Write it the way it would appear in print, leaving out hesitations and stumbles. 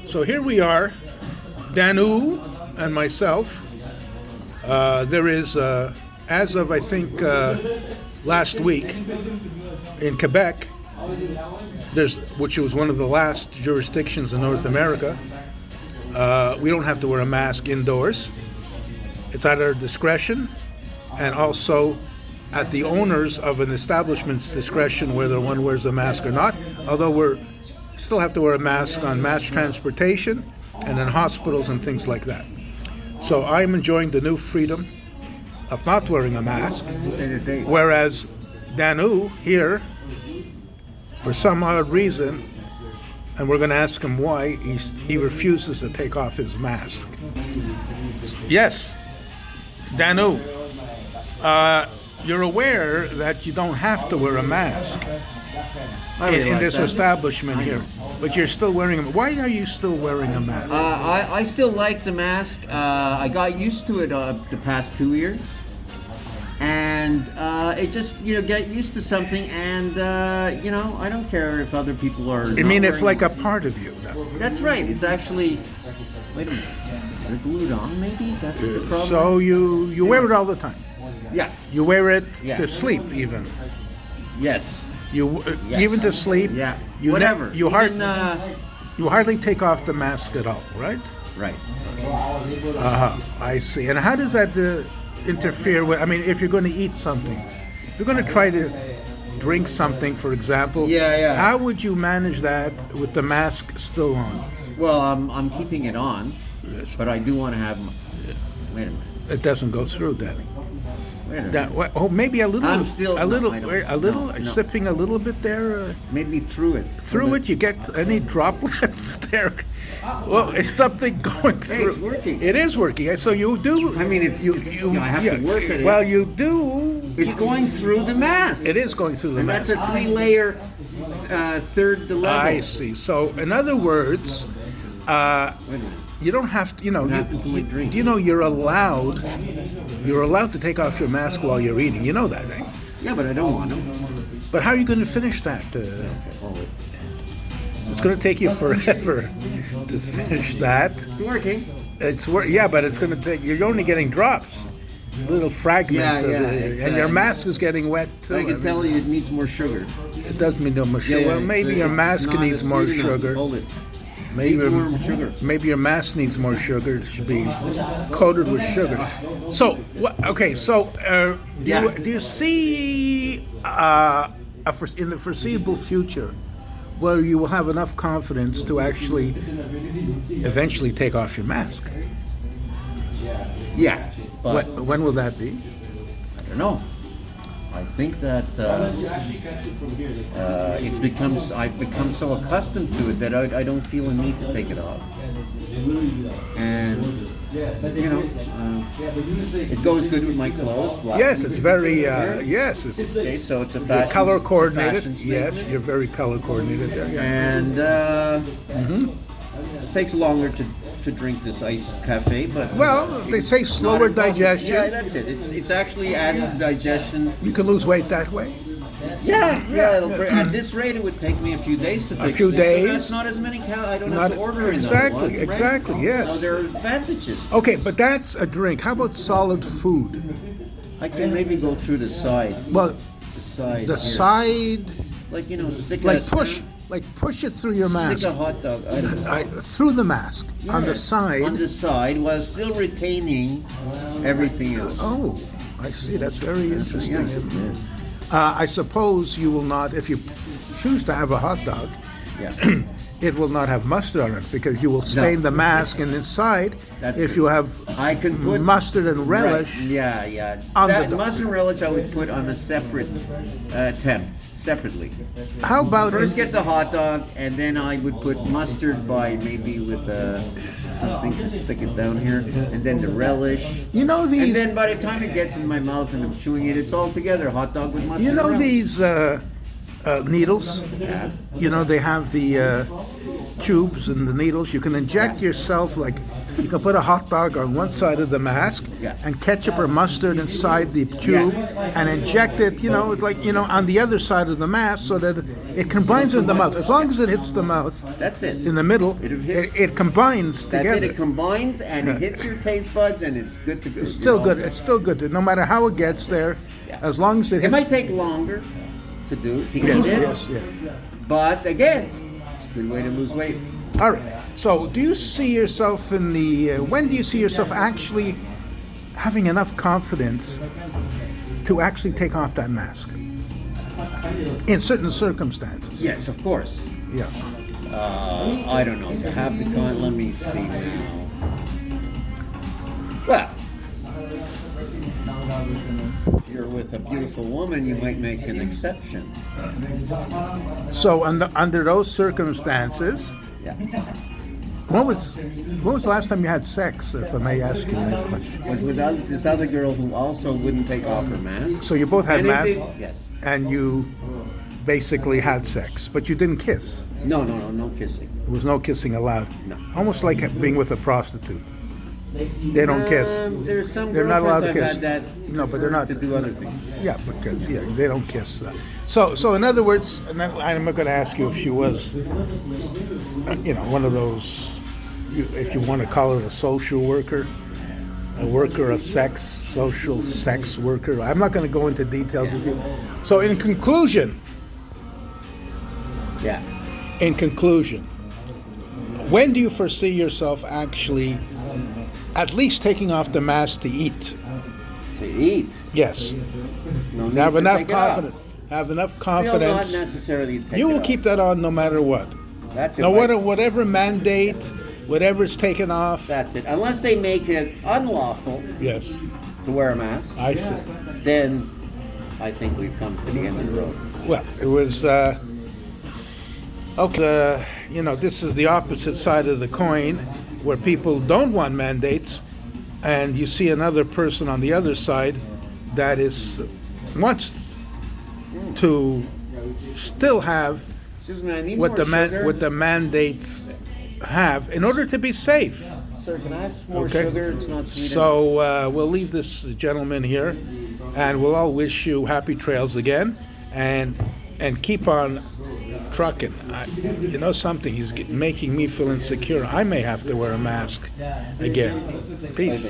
So here we are, Danu and myself. There is, as of I think last week in Quebec, which was one of the last jurisdictions in North America, we don't have to wear a mask indoors. It's at our discretion, and also at the owners of an establishment's discretion whether one wears a mask or not. Although we still have to wear a mask on mass transportation and in hospitals and things like that. So I'm enjoying the new freedom of not wearing a mask, whereas Danu here, for some odd reason, and we're going to ask him why, he refuses to take off his mask. Yes, Danu, you're aware that you don't have to wear a mask in this establishment here, but you're still wearing them. Why are you still wearing a mask? I still like the mask. I got used to it the past 2 years, and it just get used to something, and I don't care if other people are. I mean, it's like a part of you. That's right. It's actually. Wait a minute. Is it glued on? Maybe that's the problem. So you wear it all the time. Yeah. You wear it to sleep even. Yes. Yes. Even to sleep. Yeah. Whatever. You hardly take off the mask at all, right? Right. I see. And how does that interfere with? I mean, if you're going to eat something, if you're going to try to drink something, for example. Yeah. How would you manage that with the mask still on? Well, I'm keeping it on, yes. But I do want to have. Wait a minute. It doesn't go through, Danny. Wait a minute. Maybe a little. I'm still sipping a little bit there. Maybe through it. Through it, you get any droplets there. Well, it's something going through. Hey, it's working. It is working. So you do. I mean, I have to work at it. Well, you do. It's going through the mask. It is going through the mask. And that's a 3-layer, third level. I see. So, in other words, wait a minute. You don't have to. You're allowed to take off your mask while you're eating. You know that, eh? Yeah, but I don't want to. But how are you going to finish that? It's going to take you forever to finish that. It's working. Yeah, but it's going to take. You're only getting drops, little fragments of it, and your mask is getting wet too. I can tell you, it needs more sugar. It does need more sugar. Yeah, well, maybe your mask needs more sugar. Hold it. Maybe more sugar. Maybe your mask needs more sugar. It should be coated with sugar. So, okay. So, do you see in the foreseeable future where you will have enough confidence to actually eventually take off your mask? Yeah. But when will that be? I don't know. I think that I've become so accustomed to it that I don't feel a need to take it off. And it goes good with my clothes. Yes, it's very yes. Okay, so it's a fashion. Color coordinated. Yes, you're very color coordinated there. Yeah. And it takes longer to drink this iced cafe, but they say slower digestion. Yeah, that's it. It's actually adds to digestion. You can lose weight that way. Yeah. At this rate, it would take me a few days to fix a few days. So that's not as many calories. I don't have to order exactly. Right? Exactly. Yes. So there are advantages. Okay, but that's a drink. How about solid food? I can maybe go through the side. Well, the side. Like stick push it through your mask. Stick a hot dog. I don't know. Through the mask on the side. On the side, while still retaining everything else. Oh, I see. That's very interesting. I suppose you will not, if you choose to have a hot dog. Yeah. It will not have mustard on it because you will stain the mask, and inside, if you have can put mustard and relish. Right. Yeah. That mustard and relish I would put on a separate attempt. Separately. How about first get the hot dog, and then I would put mustard maybe with something to stick it down here, and then the relish. And then by the time it gets in my mouth and I'm chewing it, it's all together. Hot dog with mustard. These needles. Yeah. You know, they have the tubes and the needles. You can inject yourself, like, you can put a hot dog on one side of the mask Yeah. and ketchup or mustard inside the tube and inject it, you know, like, you know, on the other side of the mask so that it combines in the mouth. As long as it hits the mouth That's it. in the middle, It hits- it combines That's together. it. It combines and Yeah. it hits your taste buds, and it's good to go. It's still good. It's still good. No matter how it gets there, Yeah. as long as it It hits. might take longer to do to Yes, eat it, yes, yeah. but again, it's a good way to lose weight. All right. So, do you see yourself in the? When do you see yourself actually having enough confidence to actually take off that mask? In certain circumstances. Yes, of course. Yeah. I don't know. To have the con, let me see now. Well, if you're with a beautiful woman, you might make an exception. So, under those circumstances, Yeah. when was the last time you had sex? If I may ask you that question. Was with this other girl who also wouldn't take off her mask. So you both had And if masks, it- Yes. and you basically had sex, but you didn't kiss. No kissing. There was no kissing allowed. No. Almost like being with a prostitute. They don't kiss. There's some They're not allowed to girlfriends kiss. I've had that No, but they're not to do other things. Yeah, because they don't kiss. So in other words, and I'm not going to ask you if she was, one of those, if you want to call it a social worker, a worker of sex, social sex worker. I'm not going to go into details with you. So in conclusion, Yeah. when do you foresee yourself actually at least taking off the mask to eat? To eat. Yes. No need Have to enough take it off. confidence. Have enough Still confidence. not necessarily take You it will off. keep that on no matter what. That's it. Now, Like- whatever mandate, whatever's taken off. That's it. Unless they make it unlawful Yes, to wear a mask, I see. then I think we've come to the end of the road. Well, it was. Okay, this is the opposite side of the coin, where people don't want mandates, and you see another person on the other side that wants to still have Excuse me, I need what more the sugar. what the mandates have in order to be safe. Sir, can I have some more Okay. sugar? It's not sweet enough. So we'll leave this gentleman here, and we'll all wish you happy trails again, and keep on trucking. You know something? He's making me feel insecure. I may have to wear a mask again. Peace.